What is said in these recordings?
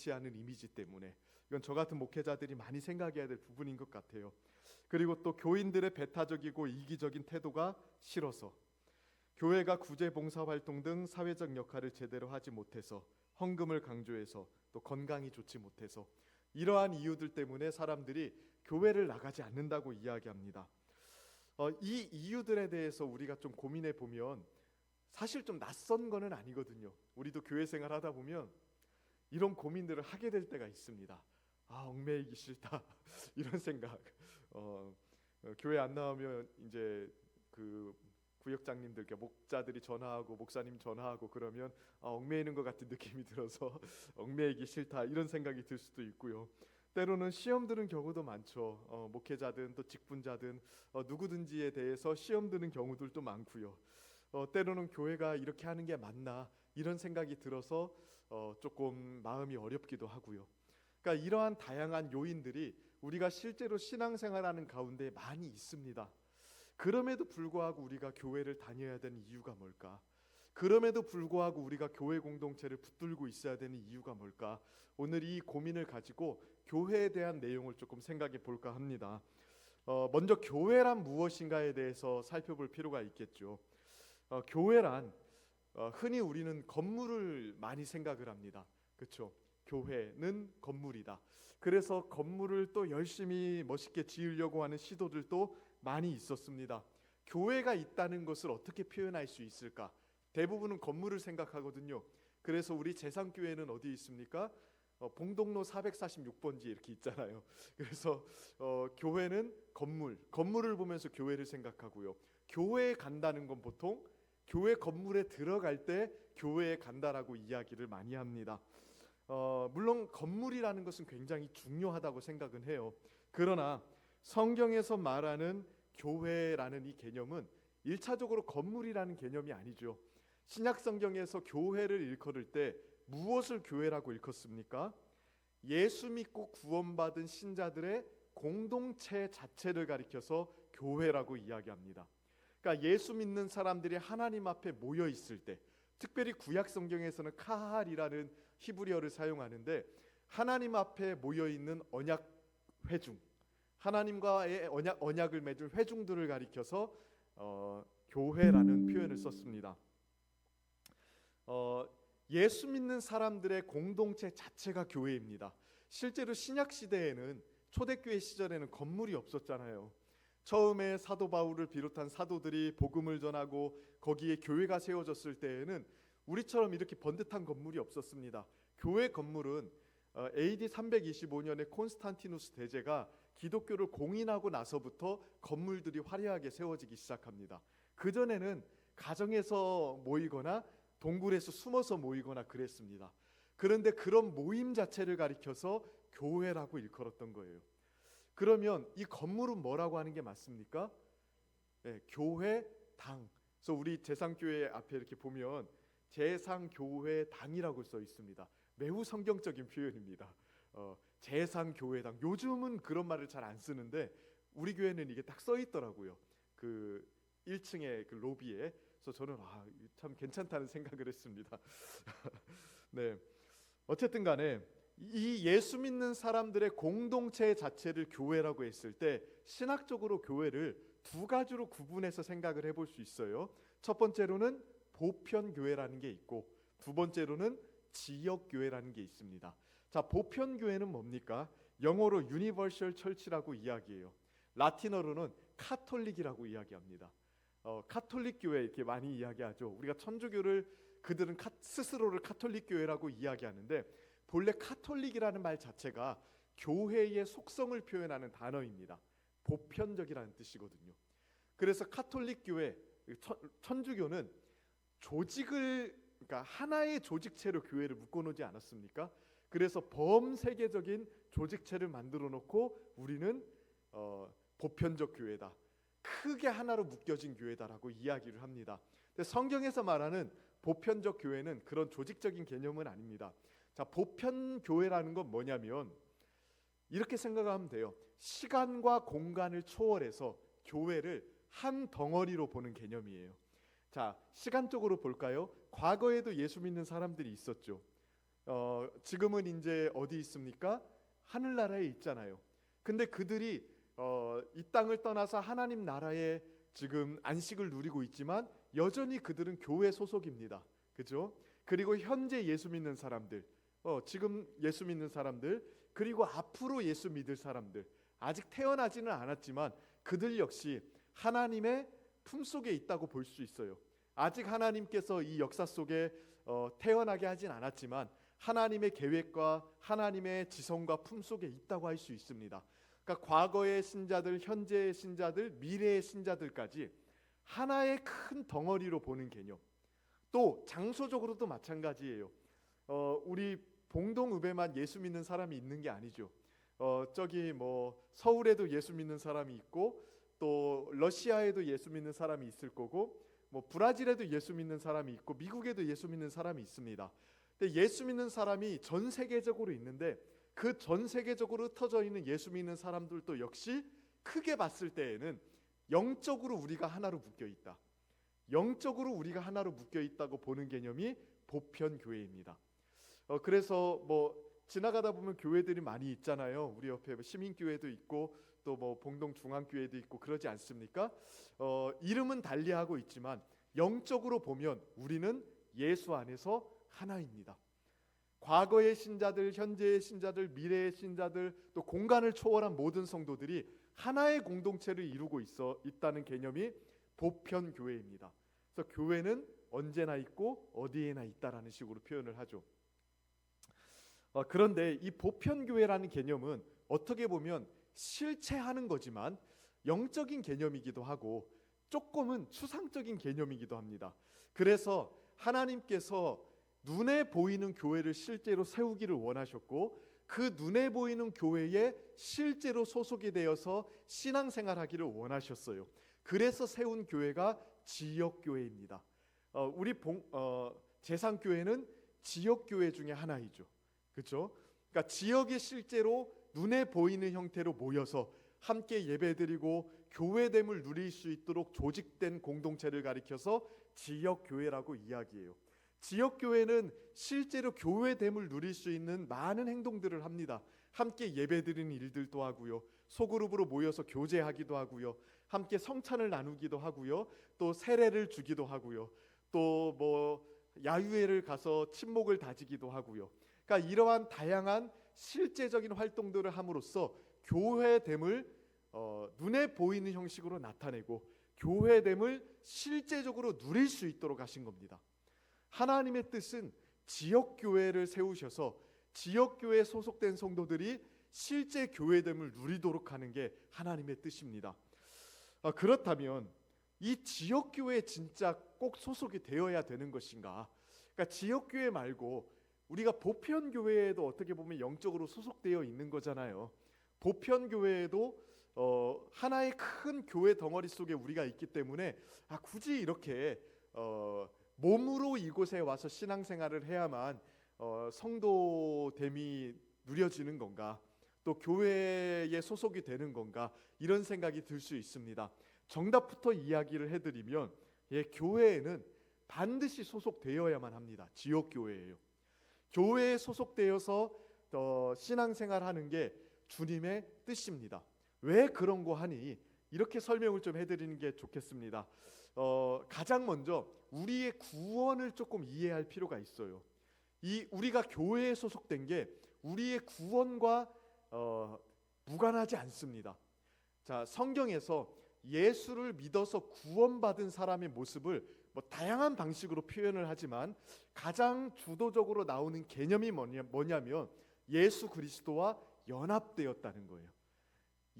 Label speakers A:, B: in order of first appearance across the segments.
A: 하는 이미지 때문에 이건 저 같은 목회자들이 많이 생각해야 될 부분인 것 같아요. 그리고 또 교인들의 배타적이고 이기적인 태도가 싫어서 교회가 구제 봉사 활동 등 사회적 역할을 제대로 하지 못해서 헌금을 강조해서 또 건강이 좋지 못해서 이러한 이유들 때문에 사람들이 교회를 나가지 않는다고 이야기합니다. 이 이유들에 대해서 우리가 좀 고민해 보면 사실 좀 낯선 거는 아니거든요. 우리도 교회 생활 하다 보면 이런 고민들을 하게 될 때가 있습니다. 얽매이기 싫다 이런 생각. 교회 안 나오면 이제 그 구역장님들께 목자들이 전화하고 목사님 전화하고 그러면 얽매이는 것 같은 느낌이 들어서 얽매이기 싫다 이런 생각이 들 수도 있고요. 때로는 시험 드는 경우도 많죠. 목회자든 또 직분자든 누구든지에 대해서 시험 드는 경우들도 많고요. 때로는 교회가 이렇게 하는 게 맞나 이런 생각이 들어서 조금 마음이 어렵기도 하고요. 그러니까 이러한 다양한 요인들이 우리가 실제로 신앙생활하는 가운데 많이 있습니다. 그럼에도 불구하고 우리가 교회를 다녀야 되는 이유가 뭘까? 그럼에도 불구하고 우리가 교회 공동체를 붙들고 있어야 되는 이유가 뭘까? 오늘 이 고민을 가지고 교회에 대한 내용을 조금 생각해 볼까 합니다. 먼저 교회란 무엇인가에 대해서 살펴볼 필요가 있겠죠. 교회란 흔히 우리는 건물을 많이 생각을 합니다. 그렇죠? 교회는 건물이다. 그래서 건물을 또 열심히 멋있게 지으려고 하는 시도들도 많이 있었습니다. 교회가 있다는 것을 어떻게 표현할 수 있을까? 대부분은 건물을 생각하거든요. 그래서 우리 재산교회는 어디 있습니까? 봉동로 446번지 이렇게 있잖아요. 그래서 교회는 건물을 보면서 교회를 생각하고요. 교회에 간다는 건 보통 교회 건물에 들어갈 때 교회에 간다라고 이야기를 많이 합니다. 물론 건물이라는 것은 굉장히 중요하다고 생각은 해요. 그러나 성경에서 말하는 교회라는 이 개념은 1차적으로 건물이라는 개념이 아니죠. 신약 성경에서 교회를 일컬을 때 무엇을 교회라고 일컫습니까? 예수 믿고 구원받은 신자들의 공동체 자체를 가리켜서 교회라고 이야기합니다. 그러니까 예수 믿는 사람들이 하나님 앞에 모여 있을 때, 특별히 구약 성경에서는 카할이라는 히브리어를 사용하는데 하나님 앞에 모여 있는 언약 회중, 하나님과의 언약을 맺을 회중들을 가리켜서 교회라는 표현을 썼습니다. 예수 믿는 사람들의 공동체 자체가 교회입니다. 실제로 신약 시대에는 초대교회 시절에는 건물이 없었잖아요. 처음에 사도 바울을 비롯한 사도들이 복음을 전하고 거기에 교회가 세워졌을 때에는 우리처럼 이렇게 번듯한 건물이 없었습니다. 교회 건물은 AD 325년에 콘스탄티누스 대제가 기독교를 공인하고 나서부터 건물들이 화려하게 세워지기 시작합니다. 그전에는 가정에서 모이거나 동굴에서 숨어서 모이거나 그랬습니다. 그런데 그런 모임 자체를 가리켜서 교회라고 일컬었던 거예요. 그러면 이 건물은 뭐라고 하는 게 맞습니까? 네, 교회당. 그래서 우리 재상교회 앞에 이렇게 보면 재상교회당이라고 써 있습니다. 매우 성경적인 표현입니다. 재상교회당. 요즘은 그런 말을 잘 안 쓰는데 우리 교회는 이게 딱 써 있더라고요. 그 1층의 그 로비에. 그래서 저는 참 괜찮다는 생각을 했습니다. 네. 어쨌든 간에 이 예수 믿는 사람들의 공동체 자체를 교회라고 했을 때 신학적으로 교회를 두 가지로 구분해서 생각을 해볼 수 있어요. 첫 번째로는 보편교회라는 게 있고 두 번째로는 지역교회라는 게 있습니다. 자, 보편교회는 뭡니까? 영어로 유니버셜 철치라고 이야기해요. 라틴어로는 카톨릭이라고 이야기합니다. 카톨릭 교회 이렇게 많이 이야기하죠. 우리가 천주교를 그들은 스스로를 카톨릭 교회라고 이야기하는데 본래 카톨릭이라는 말 자체가 교회의 속성을 표현하는 단어입니다. 보편적이라는 뜻이거든요. 그래서 카톨릭 교회, 천주교는 그러니까 하나의 조직체로 교회를 묶어놓지 않았습니까? 그래서 범세계적인 조직체를 만들어 놓고 우리는 보편적 교회다. 크게 하나로 묶여진 교회다라고 이야기를 합니다. 근데 성경에서 말하는 보편적 교회는 그런 조직적인 개념은 아닙니다. 자, 보편 교회라는 건 뭐냐면 이렇게 생각하면 돼요. 시간과 공간을 초월해서 교회를 한 덩어리로 보는 개념이에요. 자, 시간적으로 볼까요? 과거에도 예수 믿는 사람들이 있었죠. 지금은 이제 어디 있습니까? 하늘나라에 있잖아요. 근데 그들이 이 땅을 떠나서 하나님 나라에 지금 안식을 누리고 있지만 여전히 그들은 교회 소속입니다. 그죠? 그리고 현재 예수 믿는 사람들, 지금 예수 믿는 사람들, 그리고 앞으로 예수 믿을 사람들, 아직 태어나지는 않았지만 그들 역시 하나님의 품속에 있다고 볼 수 있어요. 아직 하나님께서 이 역사 속에 태어나게 하진 않았지만 하나님의 계획과 하나님의 지성과 품속에 있다고 할 수 있습니다. 그러니까 과거의 신자들, 현재의 신자들, 미래의 신자들까지 하나의 큰 덩어리로 보는 개념. 또 장소적으로도 마찬가지예요. 우리 봉동읍에만 예수 믿는 사람이 있는 게 아니죠. 저기 뭐 서울에도 예수 믿는 사람이 있고 또 러시아에도 예수 믿는 사람이 있을 거고 뭐 브라질에도 예수 믿는 사람이 있고 미국에도 예수 믿는 사람이 있습니다. 근데 예수 믿는 사람이 전 세계적으로 있는데 그 전 세계적으로 흩어져 있는 예수 믿는 사람들도 역시 크게 봤을 때에는 영적으로 우리가 하나로 묶여 있다. 영적으로 우리가 하나로 묶여 있다고 보는 개념이 보편 교회입니다. 그래서 뭐 지나가다 보면 교회들이 많이 있잖아요. 우리 옆에 시민 교회도 있고 또 뭐 봉동 중앙 교회도 있고 그러지 않습니까? 이름은 달리하고 있지만 영적으로 보면 우리는 예수 안에서 하나입니다. 과거의 신자들, 현재의 신자들, 미래의 신자들, 또 공간을 초월한 모든 성도들이 하나의 공동체를 이루고 있다는 개념이 보편 교회입니다. 그래서 교회는 언제나 있고 어디에나 있다라는 식으로 표현을 하죠. 그런데 이 보편 교회라는 개념은 어떻게 보면 실체하는 거지만 영적인 개념이기도 하고 조금은 추상적인 개념이기도 합니다. 그래서 하나님께서 눈에 보이는 교회를 실제로 세우기를 원하셨고 그 눈에 보이는 교회에 실제로 소속이 되어서 신앙생활하기를 원하셨어요. 그래서 세운 교회가 지역교회입니다. 우리 재상교회는 지역교회 중에 하나이죠. 그렇죠? 그러니까 지역에 실제로 눈에 보이는 형태로 모여서 함께 예배드리고 교회됨을 누릴 수 있도록 조직된 공동체를 가리켜서 지역교회라고 이야기해요. 지역교회는 실제로 교회됨을 누릴 수 있는 많은 행동들을 합니다. 함께 예배드리는 일들도 하고요. 소그룹으로 모여서 교제하기도 하고요. 함께 성찬을 나누기도 하고요. 또 세례를 주기도 하고요. 또 뭐 야유회를 가서 친목을 다지기도 하고요. 그러니까 이러한 다양한 실제적인 활동들을 함으로써 교회됨을 눈에 보이는 형식으로 나타내고 교회됨을 실제적으로 누릴 수 있도록 하신 겁니다. 하나님의 뜻은 지역교회를 세우셔서 지역교회에 소속된 성도들이 실제 교회됨을 누리도록 하는 게 하나님의 뜻입니다. 그렇다면 이 지역교회에 진짜 꼭 소속이 되어야 되는 것인가? 그러니까 지역교회 말고 우리가 보편교회에도 어떻게 보면 영적으로 소속되어 있는 거잖아요. 보편교회에도 하나의 큰 교회 덩어리 속에 우리가 있기 때문에 굳이 이렇게 몸으로 이곳에 와서 신앙생활을 해야만 성도됨이 누려지는 건가? 또 교회에 소속이 되는 건가? 이런 생각이 들 수 있습니다. 정답부터 이야기를 해드리면 교회에는 반드시 소속되어야만 합니다. 지역교회예요. 교회에 소속되어서 신앙생활하는 게 주님의 뜻입니다. 왜 그런 거 하니? 이렇게 설명을 좀 해드리는 게 좋겠습니다. 가장 먼저 우리의 구원을 조금 이해할 필요가 있어요. 우리가 교회에 소속된 게 우리의 구원과 무관하지 않습니다. 자, 성경에서 예수를 믿어서 구원받은 사람의 모습을 다양한 방식으로 표현을 하지만 가장 주도적으로 나오는 개념이 뭐냐면 예수 그리스도와 연합되었다는 거예요.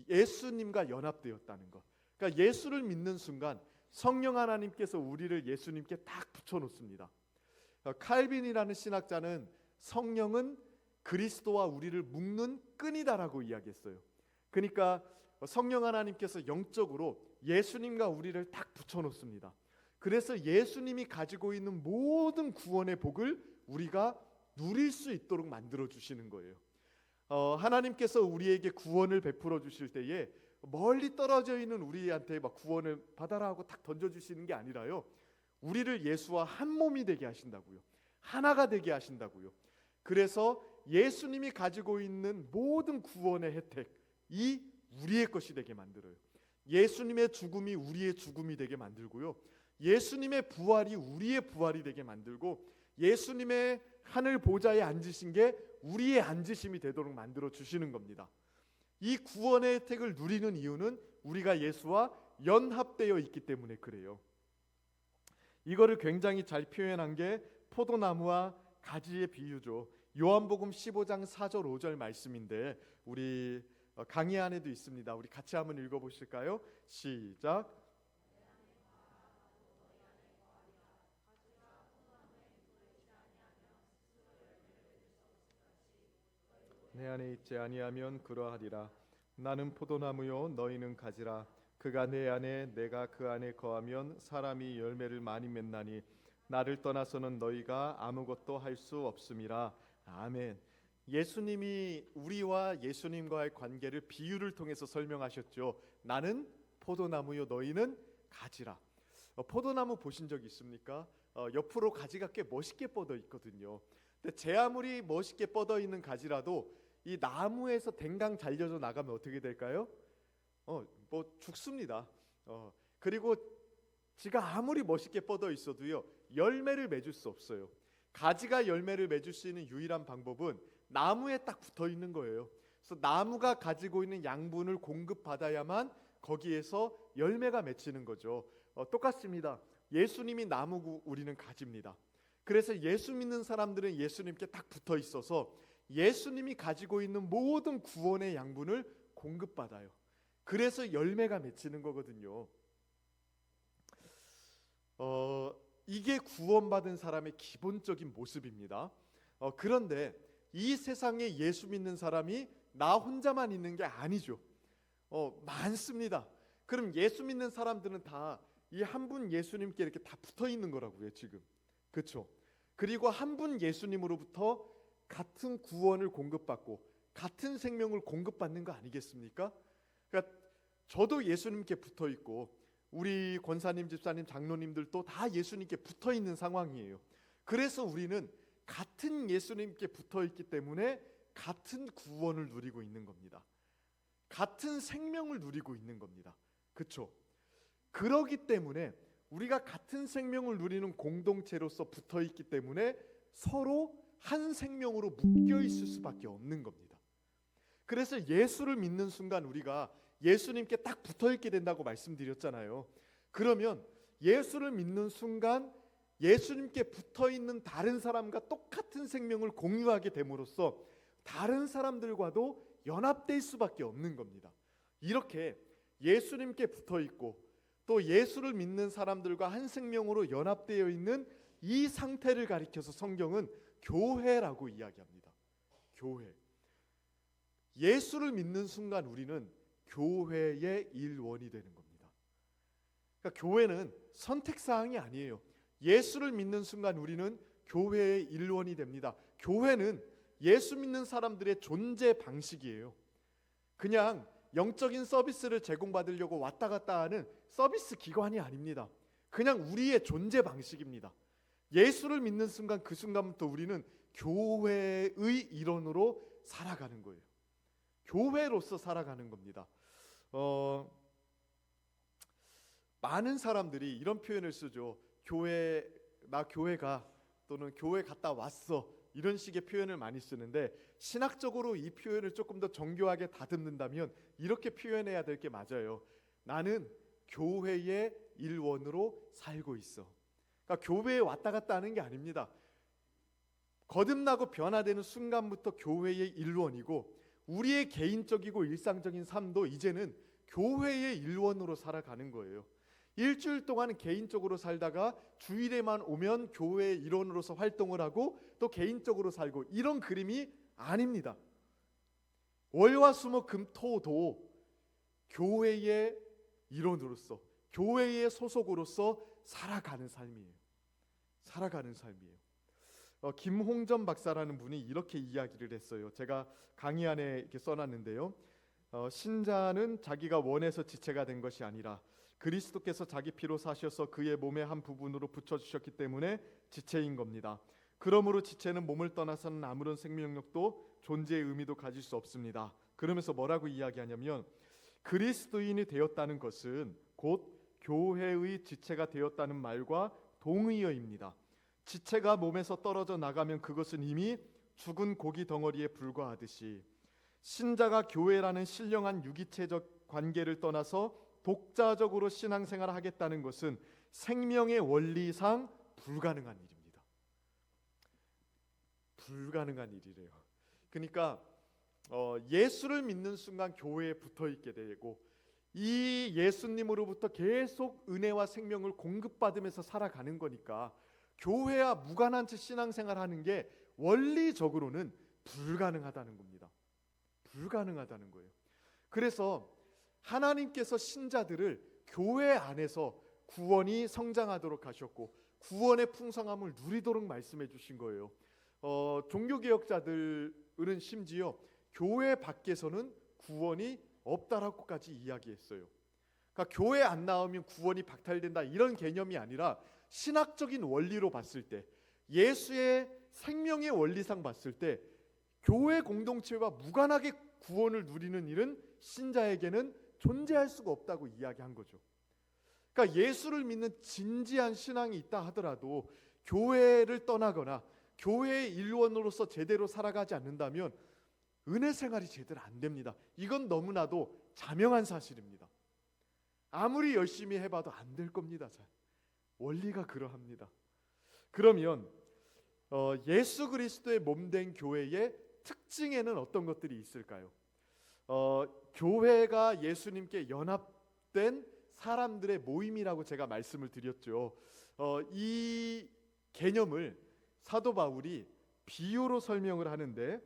A: 예수님과 연합되었다는 것. 그러니까 예수를 믿는 순간 성령 하나님께서 우리를 예수님께 딱 붙여놓습니다. 칼빈이라는 신학자는 성령은 그리스도와 우리를 묶는 끈이다라고 이야기했어요. 그러니까 성령 하나님께서 영적으로 예수님과 우리를 딱 붙여놓습니다. 그래서 예수님이 가지고 있는 모든 구원의 복을 우리가 누릴 수 있도록 만들어 주시는 거예요. 하나님께서 우리에게 구원을 베풀어 주실 때에 멀리 떨어져 있는 우리한테 막 구원을 받아라 하고 딱 던져주시는 게 아니라요, 우리를 예수와 한 몸이 되게 하신다고요. 하나가 되게 하신다고요. 그래서 예수님이 가지고 있는 모든 구원의 혜택이 우리의 것이 되게 만들어요. 예수님의 죽음이 우리의 죽음이 되게 만들고요. 예수님의 부활이 우리의 부활이 되게 만들고, 예수님의 하늘 보좌에 앉으신 게 우리의 앉으심이 되도록 만들어 주시는 겁니다. 이 구원의 혜택을 누리는 이유는 우리가 예수와 연합되어 있기 때문에 그래요. 이거를 굉장히 잘 표현한 게 포도나무와 가지의 비유죠. 요한복음 15장 4절 5절 말씀인데 우리 강의 안에도 있습니다. 우리 같이 한번 읽어보실까요? 시작. 내 안에 있지 아니하면 그러하리라. 나는 포도나무요 너희는 가지라. 그가 내 안에 내가 그 안에 거하면 사람이 열매를 많이 맺나니 나를 떠나서는 너희가 아무것도 할 수 없음이라. 아멘. 예수님이 우리와 예수님과의 관계를 비유를 통해서 설명하셨죠. 나는 포도나무요 너희는 가지라. 포도나무 보신 적 있습니까? 옆으로 가지가 꽤 멋있게 뻗어 있거든요. 근데 제 아무리 멋있게 뻗어 있는 가지라도 이 나무에서 댕강 잘려져 나가면 어떻게 될까요? 뭐 죽습니다. 그리고 지가 아무리 멋있게 뻗어 있어도요 열매를 맺을 수 없어요. 가지가 열매를 맺을 수 있는 유일한 방법은 나무에 딱 붙어 있는 거예요. 그래서 나무가 가지고 있는 양분을 공급받아야만 거기에서 열매가 맺히는 거죠. 똑같습니다. 예수님이 나무고 우리는 가지입니다. 그래서 예수 믿는 사람들은 예수님께 딱 붙어 있어서 예수님이 가지고 있는 모든 구원의 양분을 공급받아요. 그래서 열매가 맺히는 거거든요. 이게 구원받은 사람의 기본적인 모습입니다. 그런데 이 세상에 예수 믿는 사람이 나 혼자만 있는 게 아니죠. 많습니다. 그럼 예수 믿는 사람들은 다 이 한 분 예수님께 이렇게 다 붙어 있는 거라고요, 지금. 그렇죠? 그리고 한 분 예수님으로부터 같은 구원을 공급받고 같은 생명을 공급받는 거 아니겠습니까? 그러니까 저도 예수님께 붙어 있고 우리 권사님, 집사님, 장로님들도 다 예수님께 붙어 있는 상황이에요. 그래서 우리는 같은 예수님께 붙어 있기 때문에 같은 구원을 누리고 있는 겁니다. 같은 생명을 누리고 있는 겁니다. 그렇죠? 그러기 때문에 우리가 같은 생명을 누리는 공동체로서 붙어 있기 때문에 서로 한 생명으로 묶여 있을 수밖에 없는 겁니다. 그래서 예수를 믿는 순간 우리가 예수님께 딱 붙어 있게 된다고 말씀드렸잖아요. 그러면 예수를 믿는 순간 예수님께 붙어 있는 다른 사람과 똑같은 생명을 공유하게 됨으로써 다른 사람들과도 연합될 수밖에 없는 겁니다. 이렇게 예수님께 붙어 있고 또 예수를 믿는 사람들과 한 생명으로 연합되어 있는 이 상태를 가리켜서 성경은 교회라고 이야기합니다. 교회. 예수를 믿는 순간 우리는 교회의 일원이 되는 겁니다. 그러니까 교회는 선택사항이 아니에요. 예수를 믿는 순간 우리는 교회의 일원이 됩니다. 교회는 예수 믿는 사람들의 존재 방식이에요. 그냥 영적인 서비스를 제공받으려고 왔다 갔다 하는 서비스 기관이 아닙니다. 그냥 우리의 존재 방식입니다. 예수를 믿는 순간 그 순간부터 우리는 교회의 일원으로 살아가는 거예요. 교회로서 살아가는 겁니다. 많은 사람들이 이런 표현을 쓰죠. 나 교회 가 또는 교회 갔다 왔어 이런 식의 표현을 많이 쓰는데 신학적으로 이 표현을 조금 더 정교하게 다듬는다면 이렇게 표현해야 될 게 맞아요. 나는 교회의 일원으로 살고 있어. 그러니까 교회에 왔다 갔다 하는 게 아닙니다. 거듭나고 변화되는 순간부터 교회의 일원이고 우리의 개인적이고 일상적인 삶도 이제는 교회의 일원으로 살아가는 거예요. 일주일 동안 개인적으로 살다가 주일에만 오면 교회의 일원으로서 활동을 하고 또 개인적으로 살고 이런 그림이 아닙니다. 월화수목금토도 교회의 일원으로서 교회의 소속으로서 살아가는 삶이에요. 살아가는 삶이에요. 김홍전 박사라는 분이 이렇게 이야기를 했어요. 제가 강의 안에 이렇게 써놨는데요. 신자는 자기가 원해서 지체가 된 것이 아니라 그리스도께서 자기 피로 사셔서 그의 몸의 한 부분으로 붙여주셨기 때문에 지체인 겁니다. 그러므로 지체는 몸을 떠나서는 아무런 생명력도 존재의 의미도 가질 수 없습니다. 그러면서 뭐라고 이야기하냐면 그리스도인이 되었다는 것은 곧 교회의 지체가 되었다는 말과 동의어입니다. 지체가 몸에서 떨어져 나가면 그것은 이미 죽은 고기 덩어리에 불과하듯이 신자가 교회라는 신령한 유기체적 관계를 떠나서 독자적으로 신앙생활을 하겠다는 것은 생명의 원리상 불가능한 일입니다. 불가능한 일이래요. 그러니까 예수를 믿는 순간 교회에 붙어 있게 되고 이 예수님으로부터 계속 은혜와 생명을 공급받으면서 살아가는 거니까 교회와 무관한 채 신앙생활하는 게 원리적으로는 불가능하다는 겁니다. 불가능하다는 거예요. 그래서 하나님께서 신자들을 교회 안에서 구원이 성장하도록 하셨고 구원의 풍성함을 누리도록 말씀해 주신 거예요. 종교개혁자들은 심지어 교회 밖에서는 구원이 없다라고까지 이야기했어요. 그러니까 교회 안 나오면 구원이 박탈된다 이런 개념이 아니라 신학적인 원리로 봤을 때 예수의 생명의 원리상 봤을 때 교회 공동체와 무관하게 구원을 누리는 일은 신자에게는 존재할 수가 없다고 이야기한 거죠. 그러니까 예수를 믿는 진지한 신앙이 있다 하더라도 교회를 떠나거나 교회의 일원으로서 제대로 살아가지 않는다면 은혜 생활이 제대로 안 됩니다. 이건 너무나도 자명한 사실입니다. 아무리 열심히 해봐도 안 될 겁니다. 원리가 그러합니다. 그러면 예수 그리스도의 몸된 교회의 특징에는 어떤 것들이 있을까요? 교회가 예수님께 연합된 사람들의 모임이라고 제가 말씀을 드렸죠. 이 개념을 사도 바울이 비유로 설명을 하는데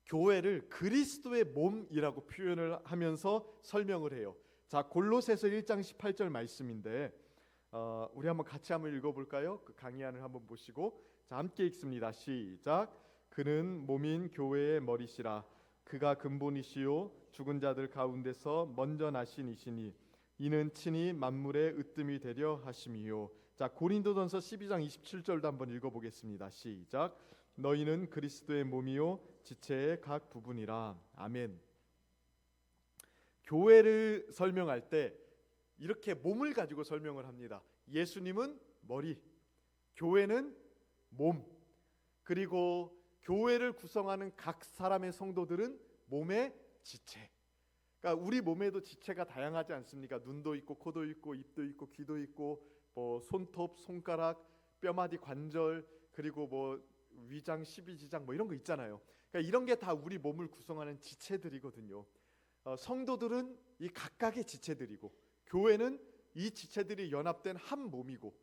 A: 교회를 그리스도의 몸이라고 표현을 하면서 설명을 해요. 자, 골로새서 1장 18절 말씀인데 우리 한번 같이 한번 읽어볼까요? 그 강의안을 한번 보시고 자, 함께 읽습니다. 시작. 그는 몸인 교회의 머리시라. 그가 근본이시요 죽은 자들 가운데서 먼저 나신 이시니 이는 친히 만물의 으뜸이 되려 하심이요. 자, 고린도전서 12장 27절도 한번 읽어보겠습니다. 시작. 너희는 그리스도의 몸이요 지체의 각 부분이라. 아멘. 교회를 설명할 때 이렇게 몸을 가지고 설명을 합니다. 예수님은 머리, 교회는 몸, 그리고 교회를 구성하는 각 사람의 성도들은 몸의 지체. 그러니까 우리 몸에도 지체가 다양하지 않습니까? 눈도 있고 코도 있고 입도 있고 귀도 있고 뭐 손톱, 손가락, 뼈마디 관절, 그리고 뭐 위장, 십이지장 뭐 이런 거 있잖아요. 그러니까 이런 게 다 우리 몸을 구성하는 지체들이거든요. 성도들은 이 각각의 지체들이고 교회는 이 지체들이 연합된 한 몸이고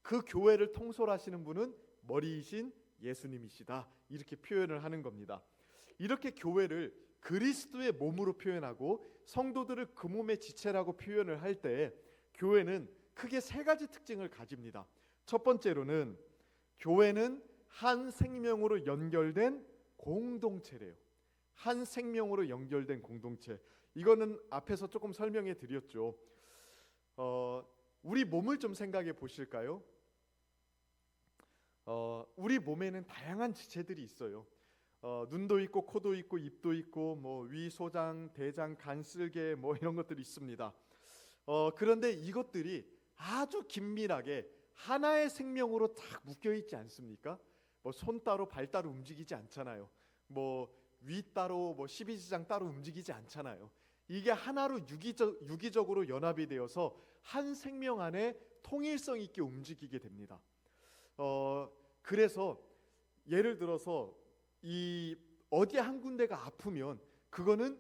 A: 그 교회를 통솔하시는 분은 머리이신 예수님이시다. 이렇게 표현을 하는 겁니다. 이렇게 교회를 그리스도의 몸으로 표현하고 성도들을 그 몸의 지체라고 표현을 할 때 교회는 크게 세 가지 특징을 가집니다. 첫 번째로는 교회는 한 생명으로 연결된 공동체래요. 한 생명으로 연결된 공동체. 이거는 앞에서 조금 설명해 드렸죠. 우리 몸을 좀 생각해 보실까요? 우리 몸에는 다양한 지체들이 있어요. 눈도 있고 코도 있고 입도 있고 뭐 위, 소장, 대장, 간, 쓸개 뭐 이런 것들이 있습니다. 그런데 이것들이 아주 긴밀하게 하나의 생명으로 딱 묶여 있지 않습니까? 뭐 손 따로 발 따로 움직이지 않잖아요. 뭐 위 따로 뭐 십이지장 따로 움직이지 않잖아요. 이게 하나로 유기적으로 연합이 되어서 한 생명 안에 통일성 있게 움직이게 됩니다. 그래서 예를 들어서 이 어디 한 군데가 아프면 그거는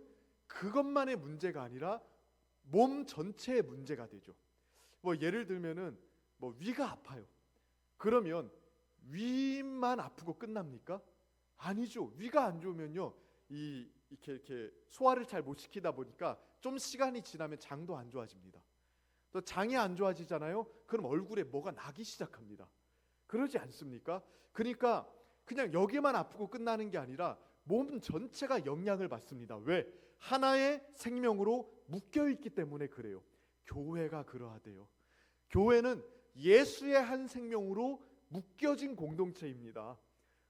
A: 그것만의 문제가 아니라 몸 전체의 문제가 되죠. 뭐 예를 들면은 뭐 위가 아파요. 그러면 위만 아프고 끝납니까? 아니죠. 위가 안 좋으면요, 이렇게 소화를 잘 못 시키다 보니까 좀 시간이 지나면 장도 안 좋아집니다. 또 장이 안 좋아지잖아요. 그럼 얼굴에 뭐가 나기 시작합니다. 그러지 않습니까? 그러니까 그냥 여기만 아프고 끝나는 게 아니라 몸 전체가 영향을 받습니다. 왜? 하나의 생명으로 묶여 있기 때문에 그래요. 교회가 그러하대요. 교회는 예수의 한 생명으로 묶여진 공동체입니다.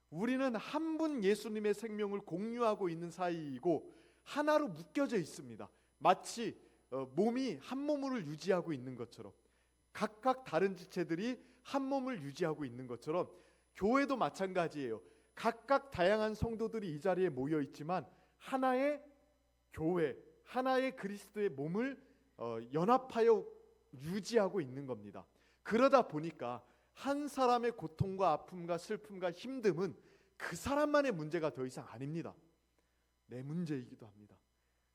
A: 우리는 한 분 예수님의 생명을 공유하고 있는 사이이고 하나로 묶여져 있습니다. 마치 몸이 한 몸을 유지하고 있는 것처럼, 각각 다른 지체들이 한 몸을 유지하고 있는 것처럼 교회도 마찬가지예요. 각각 다양한 성도들이 이 자리에 모여 있지만 하나의 교회, 하나의 그리스도의 몸을 연합하여 유지하고 있는 겁니다. 그러다 보니까 한 사람의 고통과 아픔과 슬픔과 힘듦은 그 사람만의 문제가 더 이상 아닙니다. 내 문제이기도 합니다.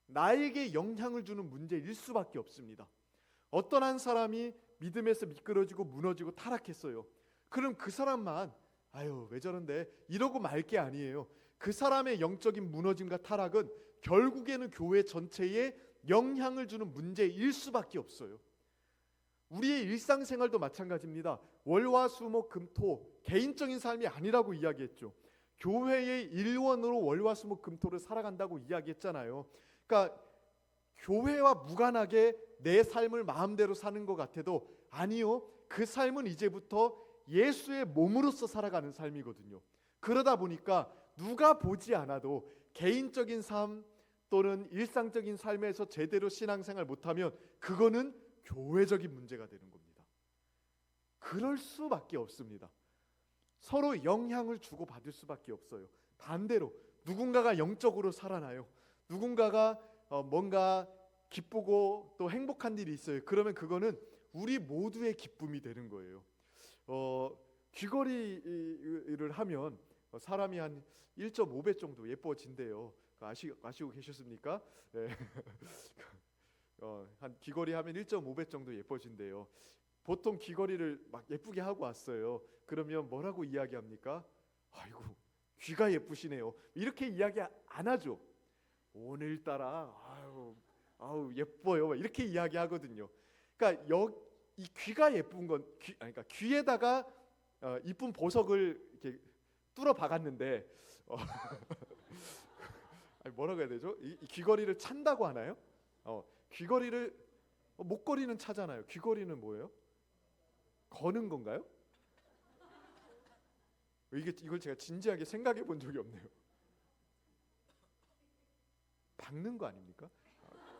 A: 나에게 영향을 주는 문제일 수밖에 없습니다. 어떤 한 사람이 믿음에서 미끄러지고 무너지고 타락했어요. 그럼 그 사람만 아유 왜 저런데 이러고 말 게 아니에요. 그 사람의 영적인 무너짐과 타락은 결국에는 교회 전체에 영향을 주는 문제일 수밖에 없어요. 우리의 일상생활도 마찬가지입니다. 월화수목금토 개인적인 삶이 아니라고 이야기했죠. 교회의 일원으로 월화수목금토를 살아간다고 이야기했잖아요. 그러니까 교회와 무관하게 내 삶을 마음대로 사는 것 같아도 아니요. 그 삶은 이제부터 예수의 몸으로서 살아가는 삶이거든요. 그러다 보니까 누가 보지 않아도 개인적인 삶 또는 일상적인 삶에서 제대로 신앙생활 못하면 그거는 교회적인 문제가 되는 겁니다. 그럴 수밖에 없습니다. 서로 영향을 주고받을 수밖에 없어요. 반대로 누군가가 영적으로 살아나요. 누군가가 뭔가 기쁘고 또 행복한 일이 있어요. 그러면 그거는 우리 모두의 기쁨이 되는 거예요. 귀걸이를 하면 사람이 한 1.5배 정도 예뻐진대요. 아시고 계셨습니까? 네. 한 귀걸이 하면 1.5배 정도 예뻐진대요. 보통 귀걸이를 막 예쁘게 하고 왔어요. 그러면 뭐라고 이야기합니까? 아이고 귀가 예쁘시네요. 이렇게 이야기 안 하죠. 오늘따라 아우 예뻐요. 이렇게 이야기하거든요. 그러니까 이 귀가 예쁜 건 그러니까 귀에다가 이쁜 보석을 이렇게 뚫어 박았는데 뭐라고 해야 되죠? 이 귀걸이를 찬다고 하나요? 귀걸이를 목걸이는 차잖아요. 귀걸이는 뭐예요? 거는 건가요? 이걸 제가 진지하게 생각해 본 적이 없네요. 박는 거 아닙니까?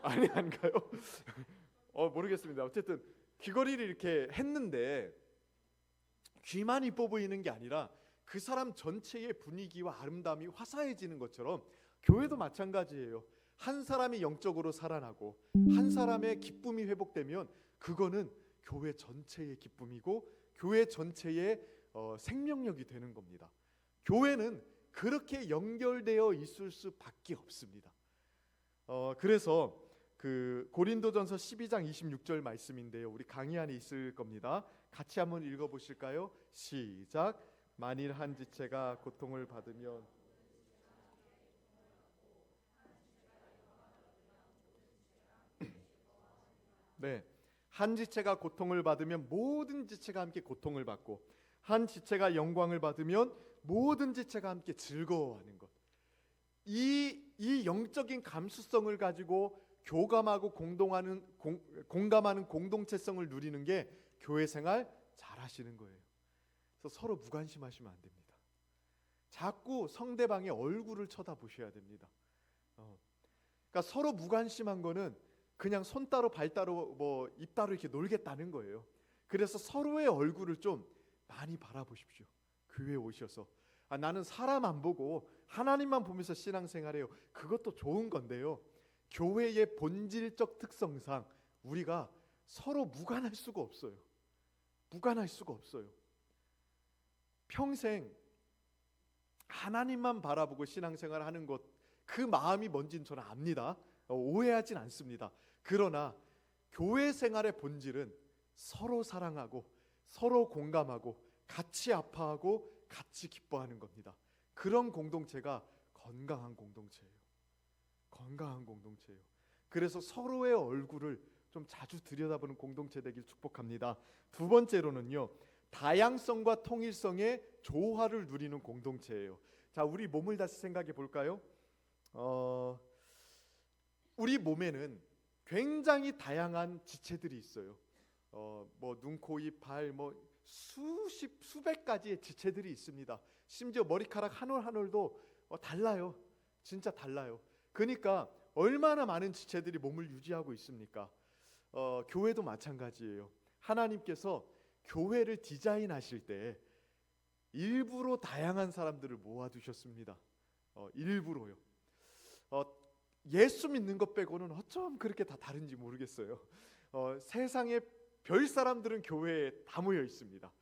A: 아니 아닌가요? 모르겠습니다. 어쨌든 귀걸이를 이렇게 했는데 귀만 이뻐 보이는 게 아니라 그 사람 전체의 분위기와 아름다움이 화사해지는 것처럼 교회도 마찬가지예요. 한 사람이 영적으로 살아나고 한 사람의 기쁨이 회복되면 그거는 교회 전체의 기쁨이고 교회 전체의 생명력이 되는 겁니다. 교회는 그렇게 연결되어 있을 수밖에 없습니다. 그래서 그 고린도전서 12장 26절 말씀인데요. 우리 강의 안에 있을 겁니다. 같이 한번 읽어보실까요? 시작. 만일 한 지체가 고통을 받으면 네, 한 지체가 고통을 받으면 모든 지체가 함께 고통을 받고 한 지체가 영광을 받으면 모든 지체가 함께 즐거워하는 것. 이 영적인 감수성을 가지고 교감하고 공감하는 공동체성을 누리는 게 교회 생활 잘하시는 거예요. 그래서 서로 무관심하시면 안 됩니다. 자꾸 상대방의 얼굴을 쳐다보셔야 됩니다. 그러니까 서로 무관심한 거는 그냥 손 따로 발 따로 뭐 입 따로 이렇게 놀겠다는 거예요. 그래서 서로의 얼굴을 좀 많이 바라보십시오. 교회에 오셔서 나는 사람 안 보고 하나님만 보면서 신앙생활해요. 그것도 좋은 건데요. 교회의 본질적 특성상 우리가 서로 무관할 수가 없어요. 무관할 수가 없어요. 평생 하나님만 바라보고 신앙생활하는 것, 그 마음이 뭔지는 저는 압니다. 오해하진 않습니다. 그러나 교회 생활의 본질은 서로 사랑하고 서로 공감하고 같이 아파하고 같이 기뻐하는 겁니다. 그런 공동체가 건강한 공동체예요. 건강한 공동체예요. 그래서 서로의 얼굴을 좀 자주 들여다보는 공동체 되길 축복합니다. 두 번째로는요, 다양성과 통일성의 조화를 누리는 공동체예요. 자, 우리 몸을 다시 생각해 볼까요? 우리 몸에는 굉장히 다양한 지체들이 있어요. 뭐 눈, 코, 입, 발, 뭐 수백 가지의 지체들이 있습니다. 심지어 머리카락 한 올 한 올도 달라요. 진짜 달라요. 그러니까 얼마나 많은 지체들이 몸을 유지하고 있습니까? 교회도 마찬가지예요. 하나님께서 교회를 디자인하실 때 일부러 다양한 사람들을 모아두셨습니다. 일부러요. 예수 믿는 것 빼고는 어쩜 그렇게 다 다른지 모르겠어요. 세상에 별 사람들은 교회에 다 모여 있습니다.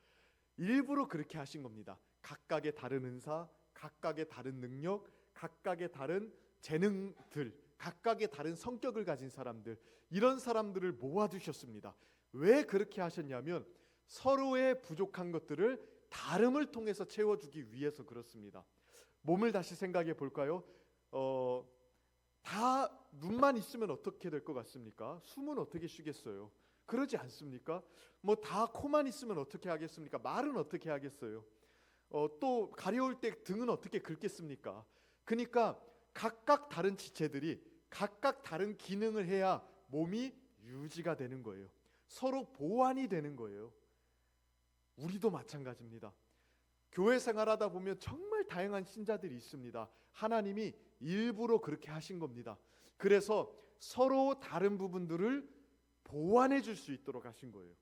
A: 일부러 그렇게 하신 겁니다. 각각의 다른 은사, 각각의 다른 능력, 각각의 다른 재능들, 각각의 다른 성격을 가진 사람들, 이런 사람들을 모아두셨습니다. 왜 그렇게 하셨냐면 서로의 부족한 것들을 다름을 통해서 채워주기 위해서 그렇습니다. 몸을 다시 생각해 볼까요? 다 눈만 있으면 어떻게 될 것 같습니까? 숨은 어떻게 쉬겠어요? 그러지 않습니까? 뭐 다 코만 있으면 어떻게 하겠습니까? 말은 어떻게 하겠어요? 또 가려울 때 등은 어떻게 긁겠습니까? 그러니까 각각 다른 지체들이 각각 다른 기능을 해야 몸이 유지가 되는 거예요. 서로 보완이 되는 거예요. 우리도 마찬가지입니다. 교회 생활하다 보면 정말 다양한 신자들이 있습니다. 하나님이 일부러 그렇게 하신 겁니다. 그래서 서로 다른 부분들을 보완해 줄 수 있도록 하신 거예요.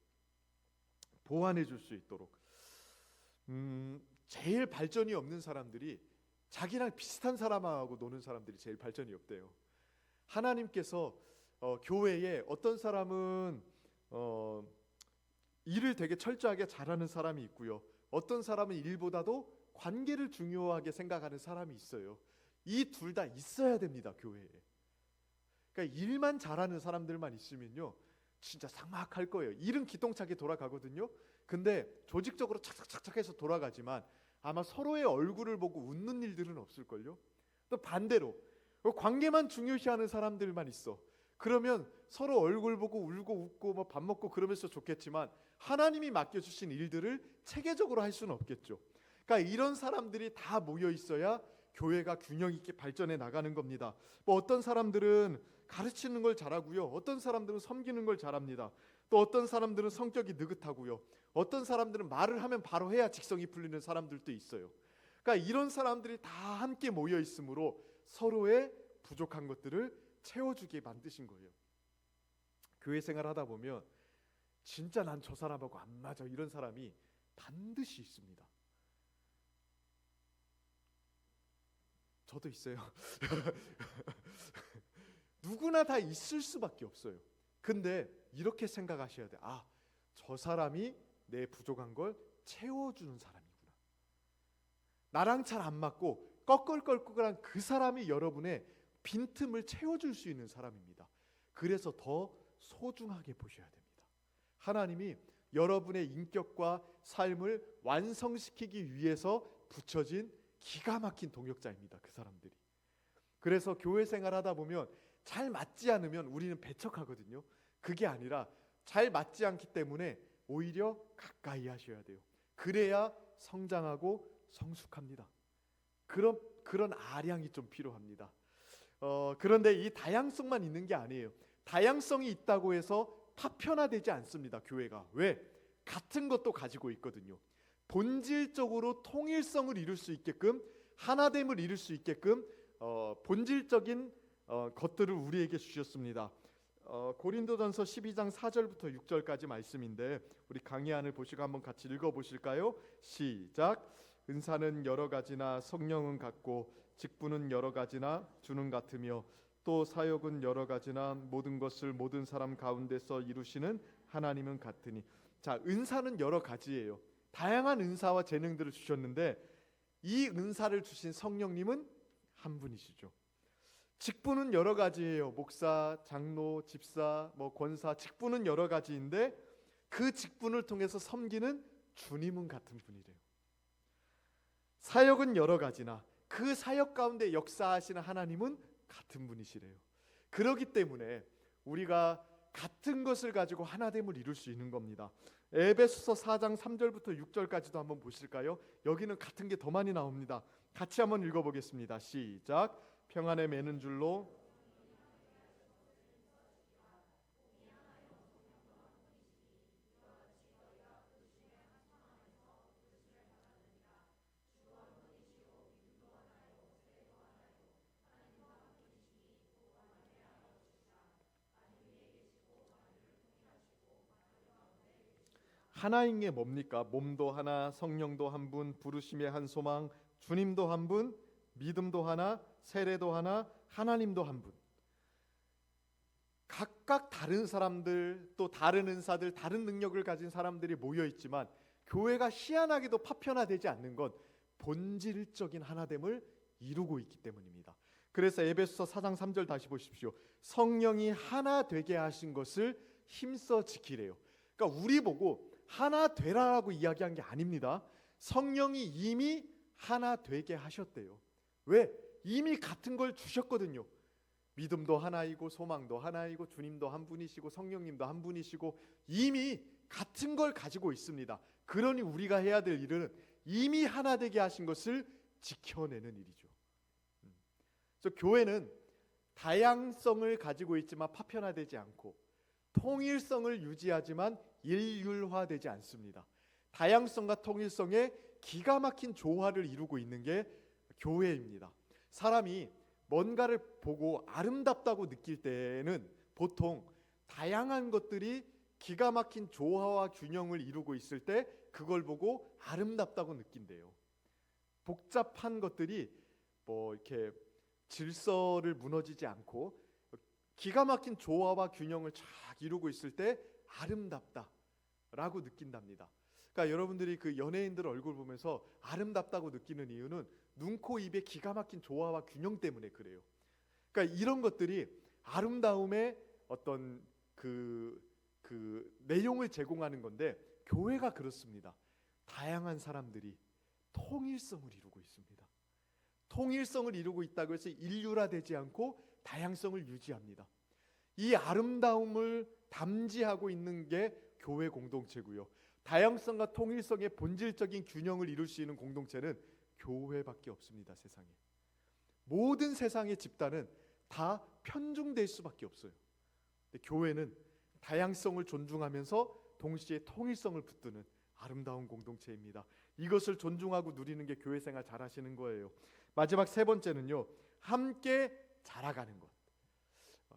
A: 보완해 줄 수 있도록. 제일 발전이 없는 사람들이 자기랑 비슷한 사람하고 노는 사람들이 제일 발전이 없대요. 하나님께서 교회에 어떤 사람은 일을 되게 철저하게 잘하는 사람이 있고요. 어떤 사람은 일보다도 관계를 중요하게 생각하는 사람이 있어요. 이 둘 다 있어야 됩니다, 교회에. 그러니까 일만 잘하는 사람들만 있으면요, 진짜 삭막할 거예요. 일은 기똥차게 돌아가거든요. 근데 조직적으로 착착착착해서 돌아가지만 아마 서로의 얼굴을 보고 웃는 일들은 없을걸요. 또 반대로 관계만 중요시하는 사람들만 있어. 그러면 서로 얼굴 보고 울고 웃고 뭐 밥 먹고 그러면서 좋겠지만 하나님이 맡겨주신 일들을 체계적으로 할 수는 없겠죠. 그러니까 이런 사람들이 다 모여 있어야 교회가 균형 있게 발전해 나가는 겁니다. 뭐 어떤 사람들은 가르치는 걸 잘하고요. 어떤 사람들은 섬기는 걸 잘합니다. 또 어떤 사람들은 성격이 느긋하고요. 어떤 사람들은 말을 하면 바로 해야 직성이 풀리는 사람들도 있어요. 그러니까 이런 사람들이 다 함께 모여 있으므로 서로의 부족한 것들을 채워주게 만드신 거예요. 교회 생활하다 보면 진짜 난 저 사람하고 안 맞아 이런 사람이 반드시 있습니다. 저도 있어요. 누구나 다 있을 수밖에 없어요. 근데 이렇게 생각하셔야 돼. 아, 저 사람이 내 부족한 걸 채워주는 사람이구나. 나랑 잘 안 맞고 꺼끌꺼끌한 그 사람이 여러분의 빈틈을 채워줄 수 있는 사람입니다. 그래서 더 소중하게 보셔야 됩니다. 하나님이 여러분의 인격과 삶을 완성시키기 위해서 붙여진 기가 막힌 동역자입니다. 그 사람들이. 그래서 교회 생활하다 보면 잘 맞지 않으면 우리는 배척하거든요. 그게 아니라 잘 맞지 않기 때문에 오히려 가까이 하셔야 돼요. 그래야 성장하고 성숙합니다. 그런 아량이 좀 필요합니다. 그런데 이 다양성만 있는 게 아니에요. 다양성이 있다고 해서 파편화되지 않습니다. 교회가. 왜? 같은 것도 가지고 있거든요. 본질적으로 통일성을 이룰 수 있게끔, 하나됨을 이룰 수 있게끔 본질적인 것들을 우리에게 주셨습니다. 고린도전서 12장 4절부터 6절까지 말씀인데 우리 강의안을 보시고 한번 같이 읽어보실까요? 시작. 은사는 여러 가지나 성령은 같고 직분은 여러 가지나 주는 같으며 또 사역은 여러 가지나 모든 것을 모든 사람 가운데서 이루시는 하나님은 같으니. 자, 은사는 여러 가지예요. 다양한 은사와 재능들을 주셨는데 이 은사를 주신 성령님은 한 분이시죠. 직분은 여러 가지예요. 목사, 장로, 집사, 권사, 직분은 여러 가지인데 그 직분을 통해서 섬기는 주님은 같은 분이래요. 사역은 여러 가지나 그 사역 가운데 역사하시는 하나님은 같은 분이시래요. 그렇기 때문에 우리가 같은 것을 가지고 하나됨을 이룰 수 있는 겁니다. 에베소서 4장 3절부터 6절까지도 한번 보실까요? 여기는 같은 게 더 많이 나옵니다. 같이 한번 읽어보겠습니다. 시작. 평안에 매는 줄로 하나인 게 뭡니까? 몸도 하나, 성령도 한 분, 부르심의 한 소망, 주님도 한 분, 믿음도 하나, 세례도 하나, 하나님도 한 분. 각각 다른 사람들, 또 다른 은사들, 다른 능력을 가진 사람들이 모여 있지만 교회가 희한하게도 파편화되지 않는 건 본질적인 하나됨을 이루고 있기 때문입니다. 그래서 에베소서 4장 3절 다시 보십시오. 성령이 하나 되게 하신 것을 힘써 지키래요. 그러니까 우리 보고 하나 되라라고 이야기한 게 아닙니다. 성령이 이미 하나 되게 하셨대요. 왜? 이미 같은 걸 주셨거든요. 믿음도 하나이고 소망도 하나이고 주님도 한 분이시고 성령님도 한 분이시고 이미 같은 걸 가지고 있습니다. 그러니 우리가 해야 될 일은 이미 하나 되게 하신 것을 지켜내는 일이죠. 그래서 교회는 다양성을 가지고 있지만 파편화되지 않고 통일성을 유지하지만 일률화되지 않습니다. 다양성과 통일성의 기가 막힌 조화를 이루고 있는 게 교회입니다. 사람이 뭔가를 보고 아름답다고 느낄 때는 보통 다양한 것들이 기가 막힌 조화와 균형을 이루고 있을 때 그걸 보고 아름답다고 느낀대요. 복잡한 것들이 뭐 이렇게 질서를 무너지지 않고 기가 막힌 조화와 균형을 쫙 이루고 있을 때 아름답다라고 느낀답니다. 그러니까 여러분들이 그 연예인들 얼굴 보면서 아름답다고 느끼는 이유는 눈, 코, 입의 기가 막힌 조화와 균형 때문에 그래요. 그러니까 이런 것들이 아름다움의 어떤 그 내용을 제공하는 건데 교회가 그렇습니다. 다양한 사람들이 통일성을 이루고 있습니다. 통일성을 이루고 있다고 해서 일률화되지 않고 다양성을 유지합니다. 이 아름다움을 담지하고 있는 게 교회 공동체고요. 다양성과 통일성의 본질적인 균형을 이룰 수 있는 공동체는 교회밖에 없습니다. 세상에. 모든 세상의 집단은 다 편중될 수밖에 없어요. 근데 교회는 다양성을 존중하면서 동시에 통일성을 붙드는 아름다운 공동체입니다. 이것을 존중하고 누리는 게 교회 생활 잘하시는 거예요. 마지막 세 번째는요. 함께 자라가는 것.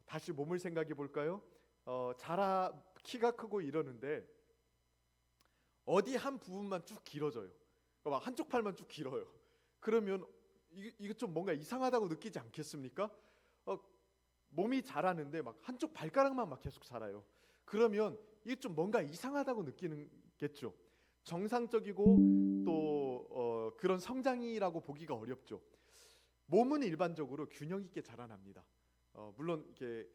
A: 다시 몸을 생각해 볼까요? 키가 크고 이러는데 어디 한 부분만 쭉 길어져요. 막 한쪽 팔만 쭉 길어요. 그러면 이거 좀 뭔가 이상하다고 느끼지 않겠습니까? 몸이 자라는데 막 한쪽 발가락만 막 계속 자라요. 그러면 이게 좀 뭔가 이상하다고 느끼는겠죠. 정상적이고 또 그런 성장이라고 보기가 어렵죠. 몸은 일반적으로 균형 있게 자라납니다. 물론 이렇게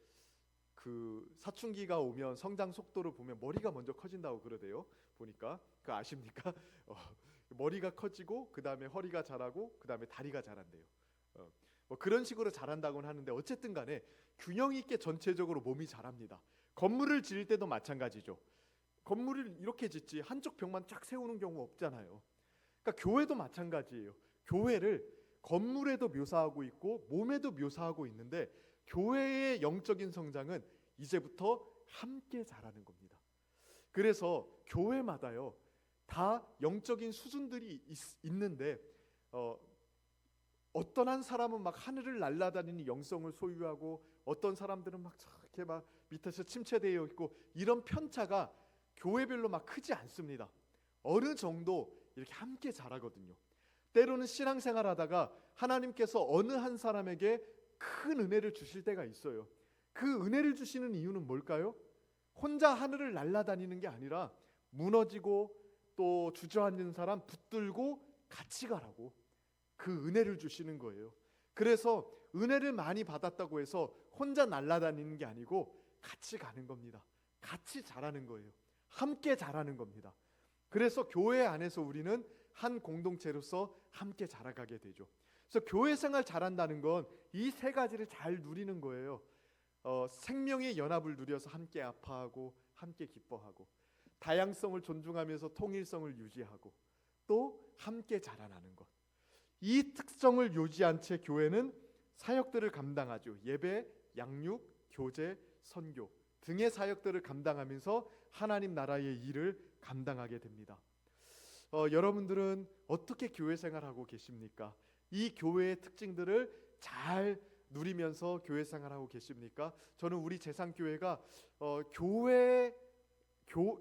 A: 그 사춘기가 오면 성장 속도를 보면 머리가 먼저 커진다고 그러대요. 보니까 그거 아십니까? 머리가 커지고 그 다음에 허리가 자라고 그 다음에 다리가 자란대요. 뭐 그런 식으로 자란다고는 하는데 어쨌든 간에 균형 있게 전체적으로 몸이 자랍니다. 건물을 지을 때도 마찬가지죠. 건물을 이렇게 짓지 한쪽 벽만 쫙 세우는 경우 없잖아요. 그러니까 교회도 마찬가지예요. 교회를 건물에도 묘사하고 있고 몸에도 묘사하고 있는데 교회의 영적인 성장은 이제부터 함께 자라는 겁니다. 그래서 교회마다요 다 영적인 수준들이 있는데 어떤 한 사람은 막 하늘을 날아다니는 영성을 소유하고 어떤 사람들은 막 이렇게 막 밑에서 침체되어 있고 이런 편차가 교회별로 막 크지 않습니다. 어느 정도 이렇게 함께 자라거든요. 때로는 신앙생활하다가 하나님께서 어느 한 사람에게 큰 은혜를 주실 때가 있어요. 그 은혜를 주시는 이유는 뭘까요? 혼자 하늘을 날아다니는 게 아니라 무너지고 또 주저앉는 사람 붙들고 같이 가라고 그 은혜를 주시는 거예요. 그래서 은혜를 많이 받았다고 해서 혼자 날아다니는 게 아니고 같이 가는 겁니다. 같이 자라는 거예요. 함께 자라는 겁니다. 그래서 교회 안에서 우리는 한 공동체로서 함께 자라가게 되죠. 그래서 교회 생활 잘한다는 건 이 세 가지를 잘 누리는 거예요. 생명의 연합을 누려서 함께 아파하고 함께 기뻐하고 다양성을 존중하면서 통일성을 유지하고 또 함께 자라나는 것. 이 특성을 유지한 채 교회는 사역들을 감당하죠. 예배, 양육, 교제, 선교 등의 사역들을 감당하면서 하나님 나라의 일을 감당하게 됩니다. 여러분들은 어떻게 교회 생활하고 계십니까? 이 교회의 특징들을 잘 누리면서 교회 생활하고 계십니까? 저는 우리 재상교회가 교회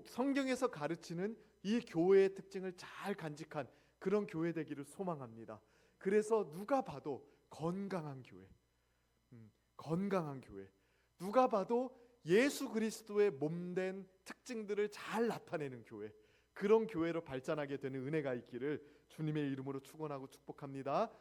A: 성경에서 가르치는 이 교회의 특징을 잘 간직한 그런 교회 되기를 소망합니다. 그래서 누가 봐도 건강한 교회, 건강한 교회, 누가 봐도 예수 그리스도의 몸된 특징들을 잘 나타내는 교회, 그런 교회로 발전하게 되는 은혜가 있기를 주님의 이름으로 축원하고 축복합니다.